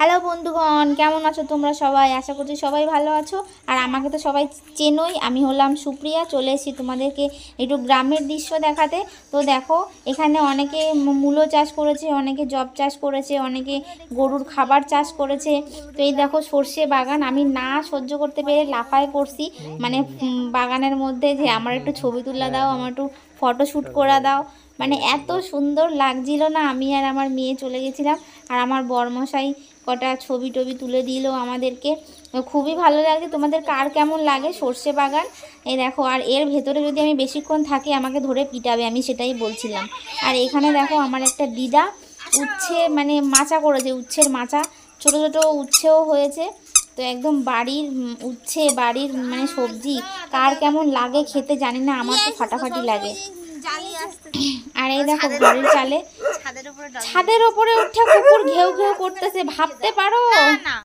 Hello বন্ধুগণ, কেমন আছো তোমরা সবাই? আশা করছি সবাই ভালো আছো। আর আমাকে তো সবাই চেনোই, আমি হলাম সুপ্রিয়া। চলে এসেছি তোমাদেরকে একটু গ্রামের দৃশ্য দেখাতে। তো দেখো, এখানে অনেকে মূলো চাষ করেছে, অনেকে জব চাষ করেছে, অনেকে গরুর খাবার চাষ করেছে। তো এই দেখো সর্ষে বাগান, আমি না সহ্য করতে পেরে লাফায় পড়ছি, মানে বাগানের মধ্যে যে আমার একটু ছবি তুলে দাও, আমার একটু ফটোশ্যুট করে দাও। মানে এত সুন্দর লাগছিল না, আমি আর আমার মেয়ে চলে গেছিলাম। আর আমার বরমশাই কটা ছবি টবি তুলে দিল আমাদেরকে। খুবই ভালো লাগে। তোমাদের কার কেমন লাগে সর্ষে বাগান? এই দেখো, আর এর ভেতরে যদি আমি বেশিক্ষণ থাকি আমাকে ধরে পিটাবে, আমি সেটাই বলছিলাম। আর এখানে দেখো আমার একটা দিদা উচ্ছে মানে মাচা করেছে, উচ্ছের মাচা, ছোট ছোট উচ্ছেও হয়েছে। তো একদম বাড়ির উচ্ছে, বাড়ির মানে সবজি কার কেমন লাগে খেতে জানি না, আমার তো ফাটাফাটি লাগে। আর এই দেখো ঘরের চালে ছাদের উপরে উঠে কুকুর ঘেউ ঘেউ করতেছে, ভাবতে পারো?